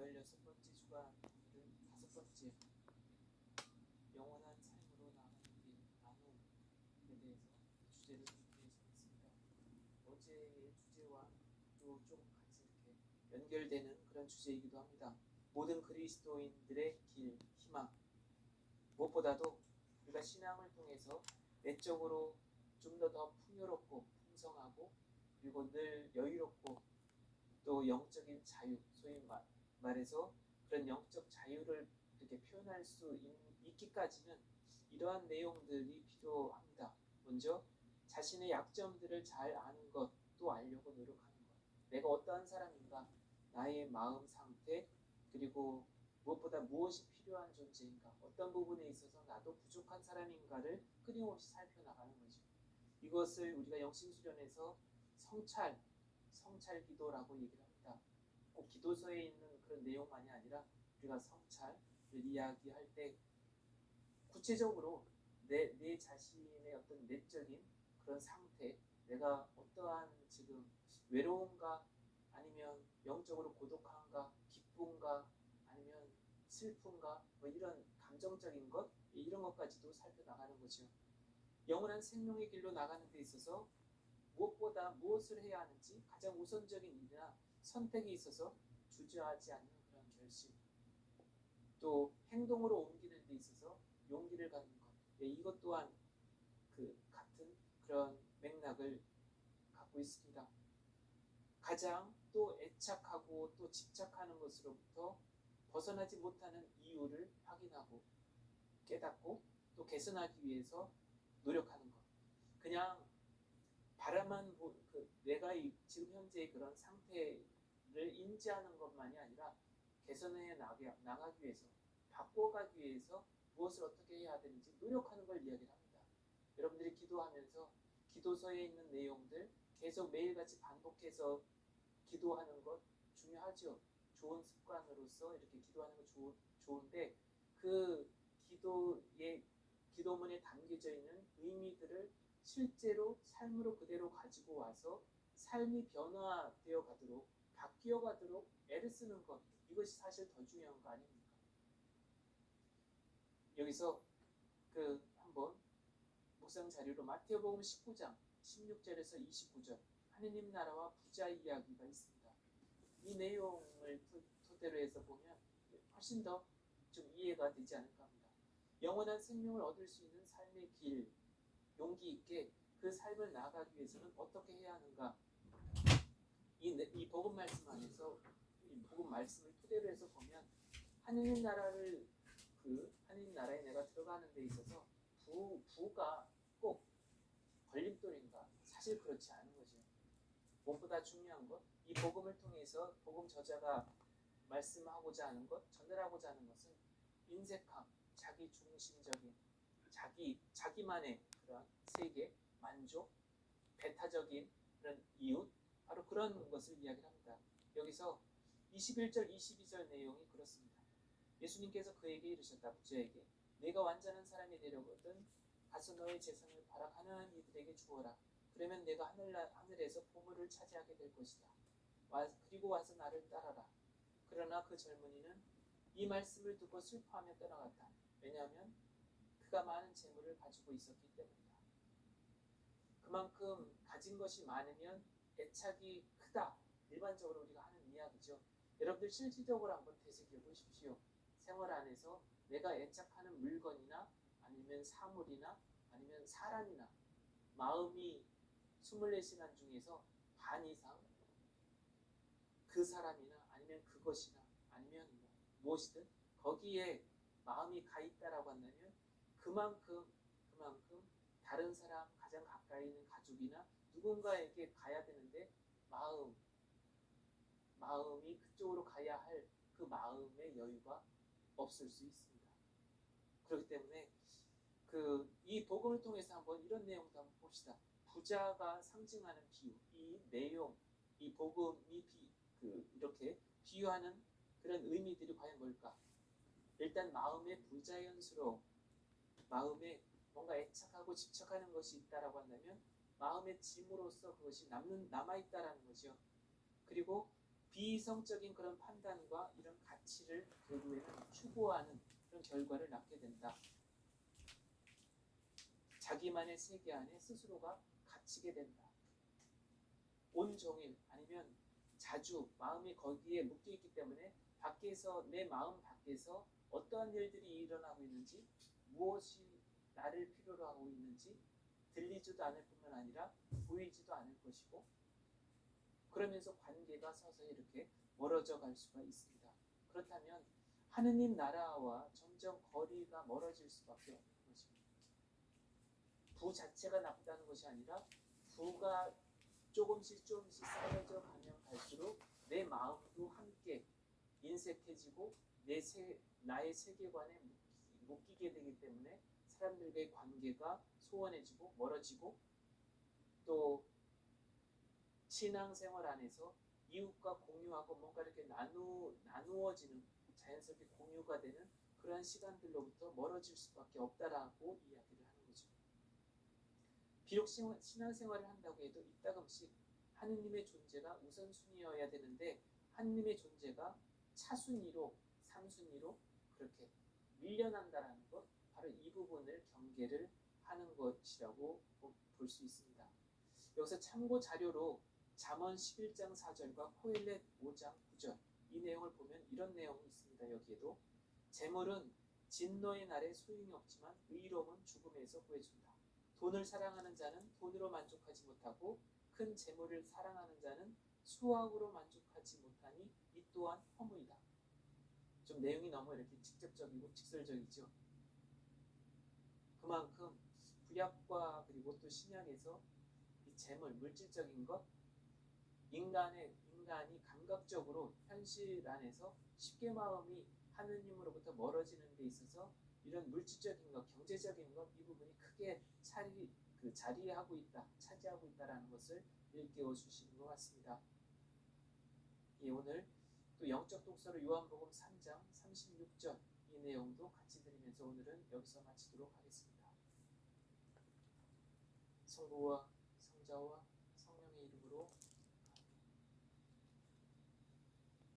16번째 주간은 5번째 영원한 삶으로 나가는 길 나눔에 대해서 주제를 준비해서 있습니다. 어제의 주제와 또 좀 같이 이렇게 연결되는 그런 주제이기도 합니다. 모든 그리스도인들의 길, 희망. 무엇보다도 우리가 신앙을 통해서 내적으로 좀 더 풍요롭고 풍성하고 그리고 늘 여유롭고 또 영적인 자유, 소위 말해서 그런 영적 자유를 이렇게 표현할 수 있기까지는 이러한 내용들이 필요합니다. 먼저 자신의 약점들을 잘 아는 것도 알려고 노력하는 것. 내가 어떠한 사람인가, 나의 마음 상태, 그리고 무엇보다 무엇이 필요한 존재인가, 어떤 부분에 있어서 나도 부족한 사람인가를 끊임없이 살펴나가는 거죠. 이것을 우리가 영신수련에서 성찰 기도라고 얘기를 합니다. 꼭 기도서에 있는 그런 내용만이 아니라 우리가 성찰을 이야기할 때 구체적으로 내 자신의 어떤 내적인 그런 상태, 내가 어떠한 지금 외로움가 아니면 영적으로 고독한가, 기쁨가 아니면 슬픔가 뭐 이런 감정적인 것 이런 것까지도 살펴나가는 거죠. 영원한 생명의 길로 나가는 데 있어서 무엇보다 무엇을 해야 하는지 가장 우선적인 일이나 선택에 있어서 주저하지 않는 그런 결심, 또 행동으로 옮기는 데 있어서 용기를 갖는 것, 이것 또한 그 같은 그런 맥락을 갖고 있습니다. 가장 또 애착하고 또 집착하는 것으로부터 벗어나지 못하는 이유를 확인하고 깨닫고 또 개선하기 위해서 노력하는 것. 그냥 바라만 내가 지금 현재의 그런 상태를 인지하는 것만이 아니라 개선해 나가기 위해서, 바꿔가기 위해서 무엇을 어떻게 해야 되는지 노력하는 걸 이야기를 합니다. 여러분들이 기도하면서 기도서에 있는 내용들 계속 매일같이 반복해서 기도하는 것 중요하죠. 좋은 습관으로서 이렇게 기도하는 거 좋은데 그 기도문에 담겨져 있는 의미들을 실제로 삶으로 그대로 가지고 와서 삶이 변화되어 가도록 바뀌어 가도록 애를 쓰는 것, 이것이 사실 더 중요한 거 아닙니까? 여기서 한번 묵상 자료로 마태복음 19장 16절에서 29절 하느님 나라와 부자 이야기가 있습니다. 이 내용을 토대로 해서 보면 훨씬 더 좀 이해가 되지 않을까 합니다. 영원한 생명을 얻을 수 있는 삶의 길, 용기 있게 그 삶을 나아가기 위해서는 어떻게 해야 하는가? 이 복음 말씀 안에서 이 복음 말씀을 토대로 해서 보면 하느님 나라에 내가 들어가는 데 있어서 부가 꼭 걸림돌인가? 사실 그렇지 않은 거죠. 무엇보다 중요한 것, 이 복음을 통해서 복음 저자가 말씀하고자 하는 것, 전달하고자 하는 것은 인색함, 자기 중심적인 자기만의 그런 세계, 만족, 배타적인 그런 이웃, 바로 그런 것을 이야기합니다. 여기서 21절, 22절 내용이 그렇습니다. 예수님께서 그에게 이르셨다. 부자에게 내가 완전한 사람이 되려거든 가서 너의 재산을 팔아 가난한 이들에게 주어라. 그러면 내가 하늘에서 보물을 차지하게 될 것이다. 그리고 와서 나를 따라라. 그러나 그 젊은이는 이 말씀을 듣고 슬퍼하며 떠나갔다. 왜냐하면 그가 많은 재물을 가지고 있었기 때문이다. 그만큼 가진 것이 많으면 애착이 크다. 일반적으로 우리가 하는 이야기죠. 여러분들 실질적으로 한번 되새겨 보십시오. 생활 안에서 내가 애착하는 물건이나 아니면 사물이나 아니면 사람이나 마음이 24시간 중에서 반 이상 그 사람이나 아니면 그것이나 아니면 무엇이든 거기에 마음이 가 있다라고 한다면 그만큼 다른 사람, 가장 가까이 있는 가족이나 누군가에게 가야 되는데 마음이 그쪽으로 가야 할 그 마음의 여유가 없을 수 있습니다. 그렇기 때문에 이 복음을 통해서 한번 이런 내용도 한번 봅시다. 부자가 상징하는 비유, 이 내용, 이 복음이 이렇게 비유하는 그런 의미들이 과연 뭘까? 일단 마음의 부자연스러움, 마음에 뭔가 애착하고 집착하는 것이 있다라고 한다면 마음의 짐으로서 그것이 남아있다라는 거죠. 그리고 비이성적인 그런 판단과 이런 가치를 결국에는 추구하는 그런 결과를 낳게 된다. 자기만의 세계 안에 스스로가 갇히게 된다. 온종일 아니면 자주 마음이 거기에 묶여있기 때문에 밖에서 내 마음 밖에서 어떠한 일들이 일어나고 있는지 무엇이 나를 필요로 하고 있는지 들리지도 않을 뿐만 아니라 보이지도 않을 것이고 그러면서 관계가 서서히 이렇게 멀어져 갈 수가 있습니다. 그렇다면 하느님 나라와 점점 거리가 멀어질 수밖에 없는 것입니다. 부 자체가 나쁘다는 것이 아니라 부가 조금씩 쌓여져 가면 갈수록 내 마음도 함께 인색해지고 나의 세계관에 묶이게 되기 때문에 사람들과의 관계가 소원해지고 멀어지고 또 신앙생활 안에서 이웃과 공유하고 뭔가 이렇게 나누어지는 자연스럽게 공유가 되는 그러한 시간들로부터 멀어질 수밖에 없다라고 이야기를 하는 거죠. 비록 신앙생활을 한다고 해도 이따금씩 하느님의 존재가 우선순위여야 되는데 하느님의 존재가 차순위로 3순위로 그렇게 밀려난다라는 것 바로 이 부분을 경계를 하는 것이라고 볼 수 있습니다. 여기서 참고 자료로 잠언 11장 4절과 코헬렛 5장 9절 이 내용을 보면 이런 내용이 있습니다. 여기에도 재물은 진노의 날에 소용이 없지만 의로움은 죽음에서 구해준다. 돈을 사랑하는 자는 돈으로 만족하지 못하고 큰 재물을 사랑하는 자는 수확으로 만족하지 못하니 이 또한 허무이다. 좀 내용이 너무 이렇게 직접적이고 직설적이죠. 그만큼 구약과 그리고 또 신약에서 이 재물, 물질적인 것, 인간이 감각적으로 현실 안에서 쉽게 마음이 하느님으로부터 멀어지는 데 있어서 이런 물질적인 것, 경제적인 것, 이 부분이 크게 차지하고 있다라는 것을 일깨워 주시는 것 같습니다. 예, 오늘 또 영적 독서로 요한복음 3장 36절 이 내용도 같이 들으면서 오늘은 여기서 마치도록 하겠습니다. 성부와 성자와